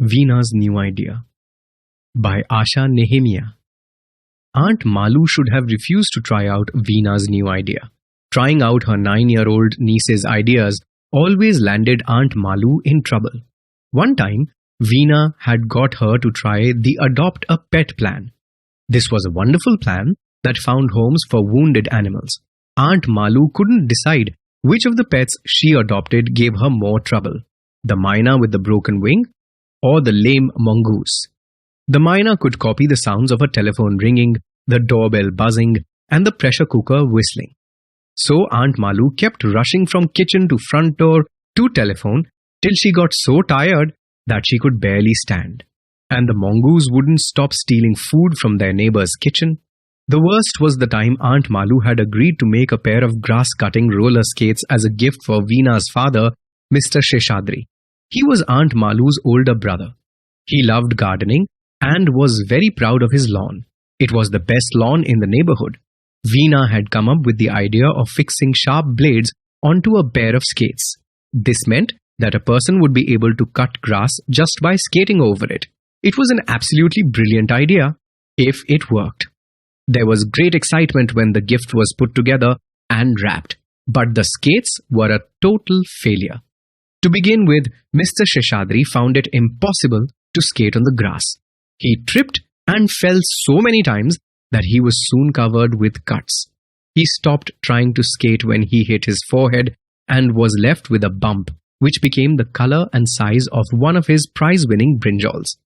Venna's New Idea by Asha Nehemiah. Aunt Malu should have refused to try out Venna's new idea. Trying out her 9-year-old niece's ideas always landed Aunt Malu in trouble. One time, Venna had got her to try the Adopt a Pet plan. This was a wonderful plan that found homes for wounded animals. Aunt Malu couldn't decide which of the pets she adopted gave her more trouble, the myna with the broken wing or the lame mongoose. The myna could copy the sounds of a telephone ringing, the doorbell buzzing, and the pressure cooker whistling. So Aunt Malu kept rushing from kitchen to front door to telephone till she got so tired that she could barely stand. And the mongoose wouldn't stop stealing food from their neighbor's kitchen. The worst was the time Aunt Malu had agreed to make a pair of grass-cutting roller skates as a gift for Venna's father, Mr. Sheshadri. He was Aunt Malu's older brother. He loved gardening and was very proud of his lawn. It was the best lawn in the neighborhood. Venna had come up with the idea of fixing sharp blades onto a pair of skates. This meant that a person would be able to cut grass just by skating over it. It was an absolutely brilliant idea, if it worked. There was great excitement when the gift was put together and wrapped, but the skates were a total failure. To begin with, Mr. Sheshadri found it impossible to skate on the grass. He tripped and fell so many times that he was soon covered with cuts. He stopped trying to skate when he hit his forehead and was left with a bump, which became the color and size of one of his prize-winning brinjals.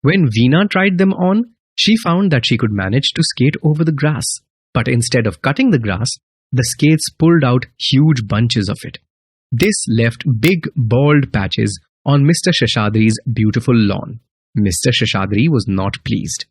When Venna tried them on, she found that she could manage to skate over the grass. But instead of cutting the grass, the skates pulled out huge bunches of it. This left big, bald patches on Mr. Sheshadri's beautiful lawn. Mr. Sheshadri was not pleased.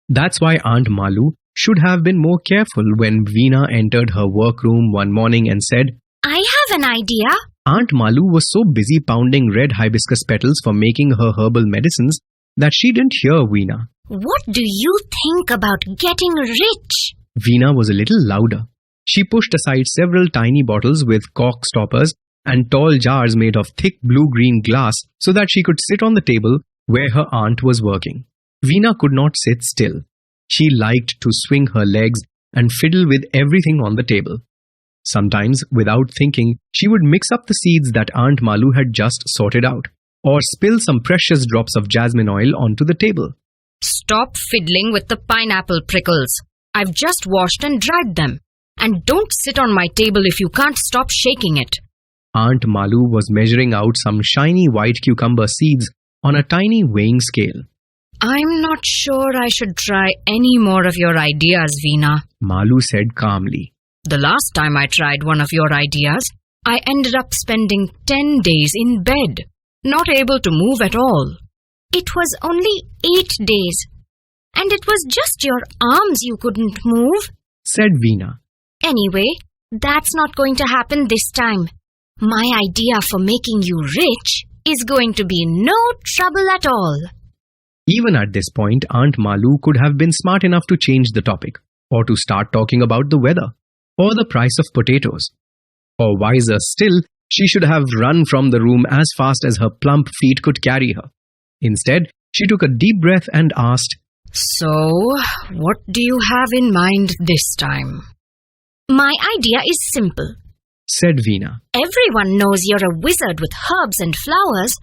That's why Aunt Malu should have been more careful when Venna entered her workroom one morning and said, "I have an idea." Aunt Malu was so busy pounding red hibiscus petals for making her herbal medicines that she didn't hear Venna. "What do you think about getting rich?" Venna was a little louder. She pushed aside several tiny bottles with cork stoppers and tall jars made of thick blue-green glass so that she could sit on the table where her aunt was working. Venna could not sit still. She liked to swing her legs and fiddle with everything on the table. Sometimes, without thinking, she would mix up the seeds that Aunt Malu had just sorted out, or spill some precious drops of jasmine oil onto the table. "Stop fiddling with the pineapple prickles. I've just washed and dried them. And don't sit on my table if you can't stop shaking it." Aunt Malu was measuring out some shiny white cucumber seeds on a tiny weighing scale. "I'm not sure I should try any more of your ideas, Venna," Malu said calmly. "The last time I tried one of your ideas, I ended up spending 10 days in bed, not able to move at all." "It was only 8 days, and it was just your arms you couldn't move," said Venna. "Anyway, that's not going to happen this time. My idea for making you rich is going to be no trouble at all." Even at this point, Aunt Malu could have been smart enough to change the topic, or to start talking about the weather, or the price of potatoes. Or wiser still, she should have run from the room as fast as her plump feet could carry her. Instead, she took a deep breath and asked, "So, what do you have in mind this time?" "My idea is simple," said Venna. "Everyone knows you're a wizard with herbs and flowers,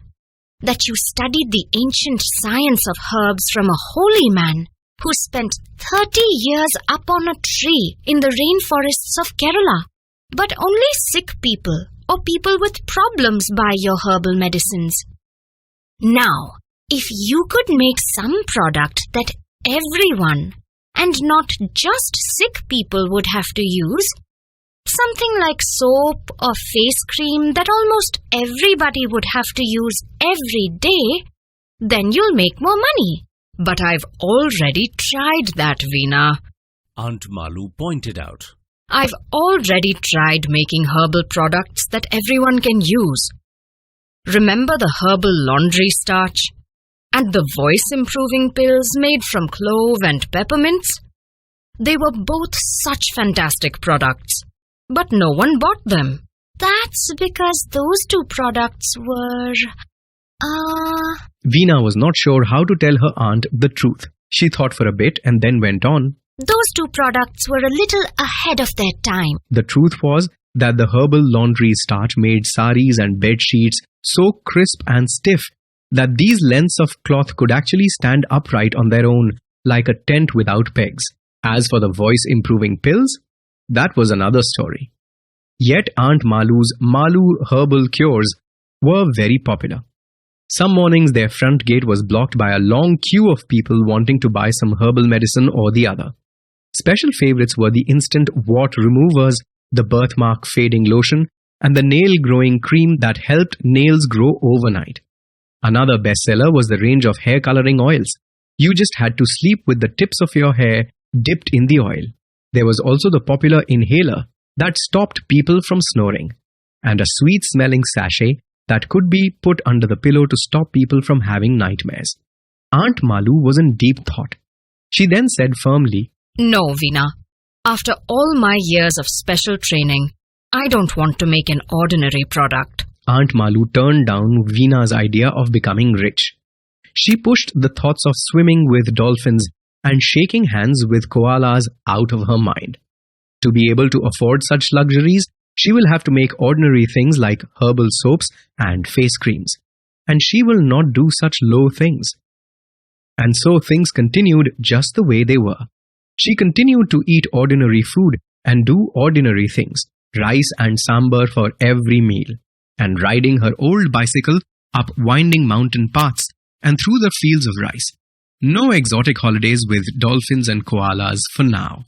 that you studied the ancient science of herbs from a holy man who spent 30 years up on a tree in the rainforests of Kerala. But only sick people or people with problems buy your herbal medicines. Now, if you could make some product that everyone, and not just sick people, would have to use, something like soap or face cream that almost everybody would have to use every day, then you'll make more money." "But I've already tried that, Venna," Aunt Malu pointed out. "I've already tried making herbal products that everyone can use. Remember the herbal laundry starch? And the voice-improving pills made from clove and peppermints? They were both such fantastic products, but no one bought them." "That's because those two products were, Veena was not sure how to tell her aunt the truth. She thought for a bit and then went on. Those two products were a little ahead of their time. The truth was that the herbal laundry starch made saris and bed sheets so crisp and stiff that these lengths of cloth could actually stand upright on their own, like a tent without pegs. As for the voice-improving pills, that was another story. Yet Aunt Malu's Malu herbal cures were very popular. Some mornings their front gate was blocked by a long queue of people wanting to buy some herbal medicine or the other. Special favorites were the instant wart removers, the birthmark fading lotion, and the nail-growing cream that helped nails grow overnight. Another bestseller was the range of hair coloring oils. You just had to sleep with the tips of your hair dipped in the oil. There was also the popular inhaler that stopped people from snoring, and a sweet-smelling sachet that could be put under the pillow to stop people from having nightmares. Aunt Malu was in deep thought. She then said firmly, No, Veena. After all my years of special training, I don't want to make an ordinary product. Aunt Malu turned down Veena's idea of becoming rich. She pushed the thoughts of swimming with dolphins and shaking hands with koalas out of her mind. To be able to afford such luxuries, she will have to make ordinary things like herbal soaps and face creams. And she will not do such low things. And so things continued just the way they were. She continued to eat ordinary food and do ordinary things, rice and sambar for every meal, and riding her old bicycle up winding mountain paths and through the fields of rice. No exotic holidays with dolphins and koalas for now.